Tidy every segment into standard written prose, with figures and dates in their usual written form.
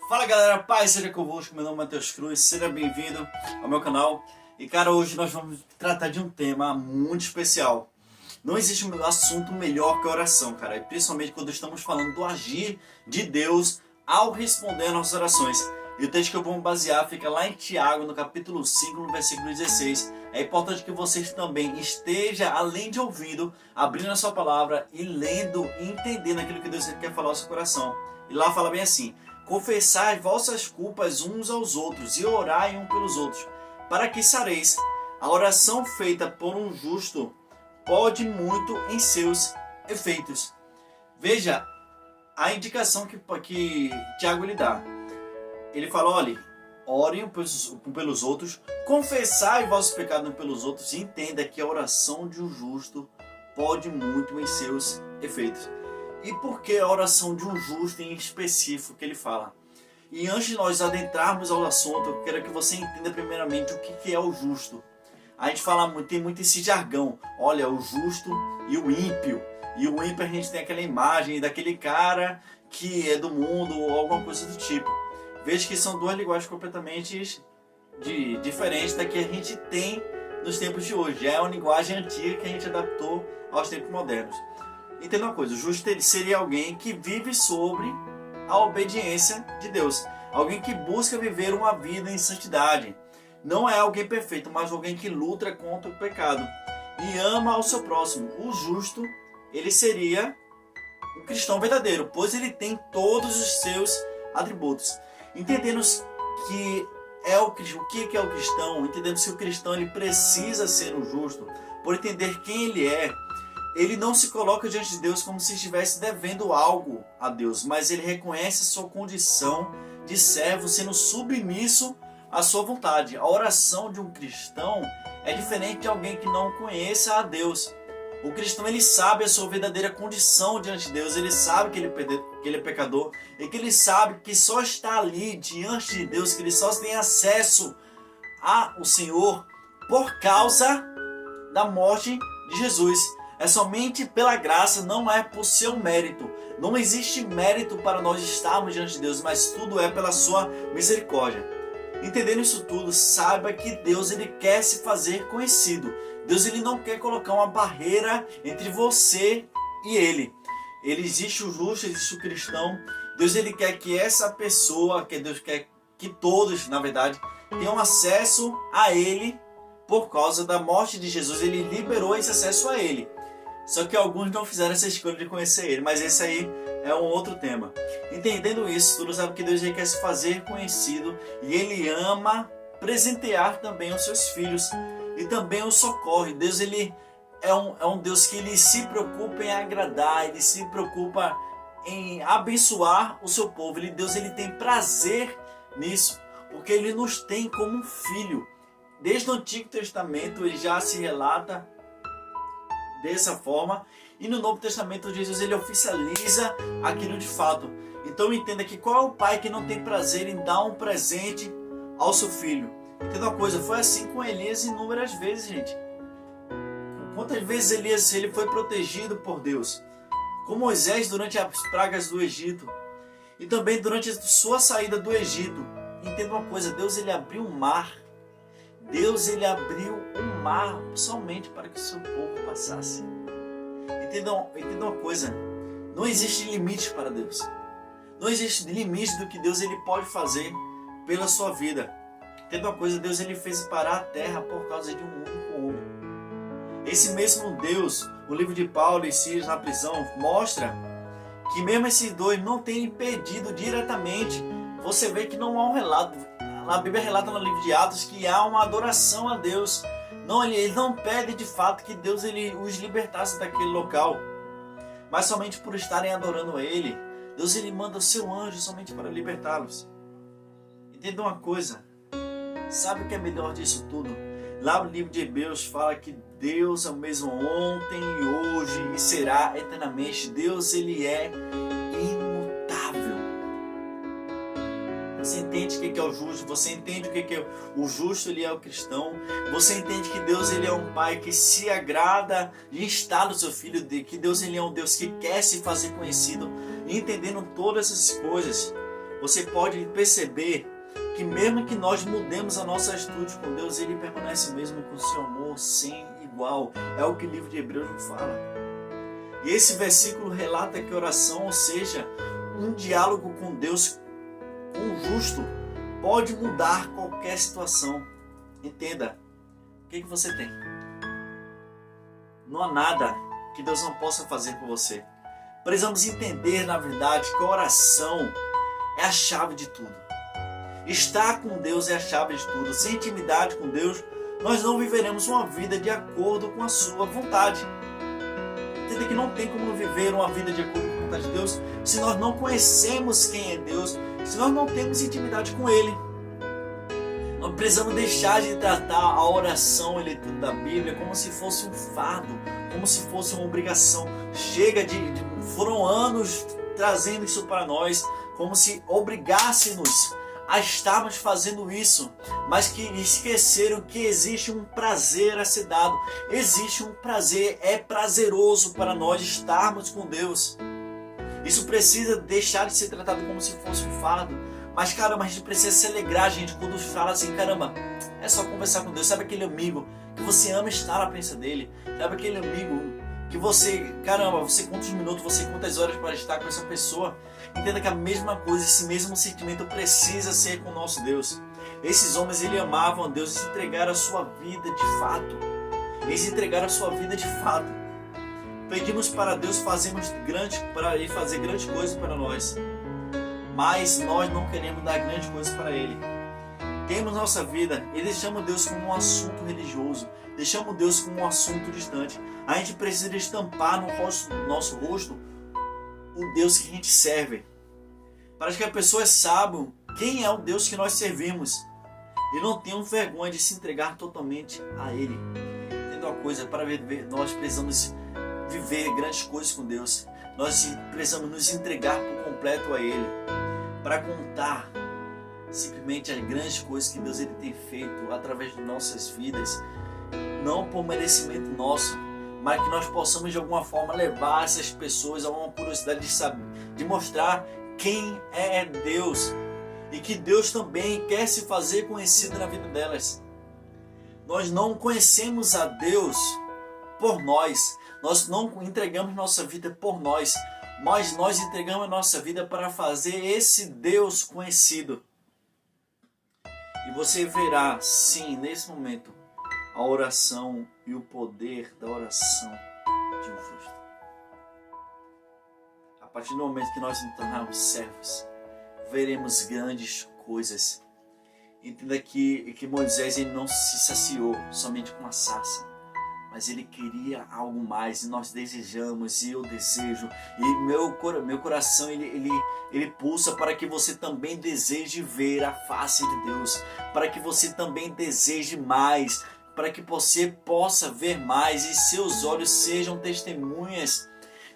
Fala galera, paz seja convosco, meu nome é Matheus Cruz, seja bem-vindo ao meu canal. E cara, hoje nós vamos tratar de um tema muito especial. Não existe um assunto melhor que a oração, cara, e principalmente quando estamos falando do agir de Deus ao responder às nossas orações. E o texto que eu vou basear fica lá em Tiago, no capítulo 5, no versículo 16. É importante que vocês também estejam, além de ouvindo, abrindo a sua palavra e lendo e entendendo aquilo que Deus quer falar ao seu coração. E lá fala bem assim: confessai vossas culpas uns aos outros e orai um pelos outros, para que sareis. A oração feita por um justo pode muito em seus efeitos. Veja a indicação que Tiago lhe dá. Ele fala: olhe, orem pelos outros, confessai vossos pecados uns pelos outros e entenda que a oração de um justo pode muito em seus efeitos. E por que a oração de um justo em específico que ele fala? E antes de nós adentrarmos ao assunto, eu quero que você entenda primeiramente o que é o justo. A gente fala muito, tem muito esse jargão. Olha, o justo e o ímpio. E o ímpio a gente tem aquela imagem daquele cara que é do mundo ou alguma coisa do tipo. Veja que são duas linguagens completamente diferentes da que a gente tem nos tempos de hoje. É uma linguagem antiga que a gente adaptou aos tempos modernos. Entenda uma coisa, o justo seria alguém que vive sobre a obediência de Deus. Alguém que busca viver uma vida em santidade. Não é alguém perfeito, mas alguém que luta contra o pecado e ama ao seu próximo. O justo, ele seria um cristão verdadeiro, pois ele tem todos os seus atributos. Entendendo que o que é o cristão, entendendo que o cristão ele precisa ser um justo, por entender quem ele é. Ele não se coloca diante de Deus como se estivesse devendo algo a Deus, mas ele reconhece a sua condição de servo, sendo submisso à sua vontade. A oração de um cristão é diferente de alguém que não conheça a Deus. O cristão ele sabe a sua verdadeira condição diante de Deus, ele sabe que ele é pecador e que ele sabe que só está ali diante de Deus, que ele só tem acesso ao Senhor por causa da morte de Jesus. É somente pela graça, não é por seu mérito. Não existe mérito para nós estarmos diante de Deus, mas tudo é pela sua misericórdia. Entendendo isso tudo, saiba que Deus ele quer se fazer conhecido. Deus ele não quer colocar uma barreira entre você e Ele. Existe o justo, existe o cristão. Deus ele quer que essa pessoa, que Deus quer que todos, na verdade, tenham acesso a Ele por causa da morte de Jesus. Ele liberou esse acesso a Ele. Só que alguns não fizeram essa escolha de conhecer Ele, mas esse aí é um outro tema. Entendendo isso, tudo sabe que Deus ele quer se fazer conhecido e Ele ama presentear também os seus filhos e também o socorre. Deus ele é um Deus que ele se preocupa em agradar, ele se preocupa em abençoar o seu povo. Deus ele tem prazer nisso, porque ele nos tem como um filho. Desde o Antigo Testamento ele já se relata dessa forma, e no Novo Testamento Jesus ele oficializa aquilo de fato. Então entenda que qual é o pai que não tem prazer em dar um presente ao seu filho? Entenda uma coisa, foi assim com Elias inúmeras vezes, gente. Quantas vezes Elias ele foi protegido por Deus? Com Moisés durante as pragas do Egito e também durante a sua saída do Egito. Entenda uma coisa, Deus ele abriu um mar. Deus ele abriu um mar somente para que o seu povo passasse. Entenda uma coisa, não existe limite para Deus. Não existe limite do que Deus ele pode fazer pela sua vida. Entenda uma coisa, Deus ele fez parar a terra por causa de um único homem. Esse mesmo Deus, o livro de Paulo e Silas na prisão, mostra que mesmo esses dois não têm impedido diretamente. Você vê que não há um relato. A Bíblia relata no livro de Atos que há uma adoração a Deus. Não, ele não pede de fato que Deus ele os libertasse daquele local, mas somente por estarem adorando a Ele. Deus ele manda o seu anjo somente para libertá-los. Entenda uma coisa, sabe o que é melhor disso tudo? Lá no livro de Hebreus fala que Deus é o mesmo ontem e hoje e será eternamente. Deus ele é imutável. Você entende o que é o justo? Você entende o que é o justo? Ele é o cristão. Você entende que Deus ele é um pai que se agrada de estar no seu filho, que Deus ele é um Deus que quer se fazer conhecido. E entendendo todas essas coisas, você pode perceber que mesmo que nós mudemos a nossa atitude com Deus, Ele permanece mesmo com seu amor sem igual. É o que o livro de Hebreus nos fala. E esse versículo relata que oração, ou seja, um diálogo com Deus, com o justo, pode mudar qualquer situação. Entenda, o que você tem? Não há nada que Deus não possa fazer por você. Precisamos entender, na verdade, que a oração é a chave de tudo. Estar com Deus é a chave de tudo. Sem intimidade com Deus, nós não viveremos uma vida de acordo com a sua vontade. Entenda que não tem como viver uma vida de acordo com a vontade de Deus se nós não conhecemos quem é Deus, se nós não temos intimidade com Ele. Nós precisamos deixar de tratar a oração e a leitura da Bíblia como se fosse um fardo, como se fosse uma obrigação. Chega foram anos trazendo isso para nós, como se obrigássemos a estarmos fazendo isso, mas que esqueceram que existe um prazer a ser dado. Existe um prazer, é prazeroso para nós estarmos com Deus. Isso precisa deixar de ser tratado como se fosse um fardo. Mas caramba, a gente precisa se alegrar, gente, quando fala assim, caramba, é só conversar com Deus. Sabe aquele amigo que você ama estar na presença dele? Sabe aquele amigo que você, caramba, você conta os minutos, você conta as horas para estar com essa pessoa? Entenda que a mesma coisa, esse mesmo sentimento precisa ser com o nosso Deus. Esses homens, eles amavam a Deus, eles entregaram a sua vida de fato. Eles entregaram a sua vida de fato. Pedimos para Deus para Ele fazer grandes coisas para nós. Mas nós não queremos dar grandes coisas para Ele. Temos nossa vida e deixamos Deus como um assunto religioso. Deixamos Deus como um assunto distante. A gente precisa estampar no nosso rosto o Deus que a gente serve. Para que as pessoas saibam quem é o Deus que nós servimos. E não tenham vergonha de se entregar totalmente a Ele. Entenda uma coisa, para viver, nós precisamos viver grandes coisas com Deus. Nós precisamos nos entregar por completo a Ele, para contar simplesmente as grandes coisas que Deus tem feito através de nossas vidas, não por merecimento nosso, mas que nós possamos de alguma forma levar essas pessoas a uma curiosidade de saber, de mostrar quem é Deus, e que Deus também quer se fazer conhecido na vida delas. Nós não conhecemos a Deus por nós não entregamos nossa vida por nós, mas nós entregamos a nossa vida para fazer esse Deus conhecido. E você verá, sim, nesse momento, a oração e o poder da oração de um justo. A partir do momento que nós nos tornarmos servos, veremos grandes coisas. Entenda que Moisés ele não se saciou somente com a sarça, mas ele queria algo mais, e nós desejamos, e eu desejo, e meu coração ele pulsa para que você também deseje ver a face de Deus, para que você também deseje mais, para que você possa ver mais e seus olhos sejam testemunhas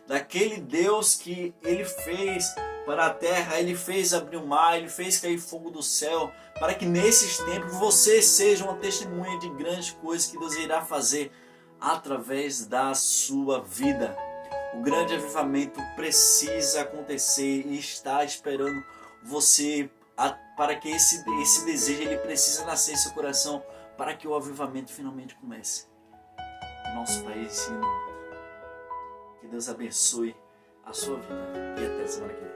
daquele Deus que Ele fez para a terra, Ele fez abrir o mar, Ele fez cair fogo do céu, para que nesses tempos você seja uma testemunha de grandes coisas que Deus irá fazer através da sua vida. O grande avivamento precisa acontecer e está esperando você para que esse desejo ele precisa nascer em seu coração para que o avivamento finalmente comece em nosso país e no mundo. Que Deus abençoe a sua vida e até semana que vem.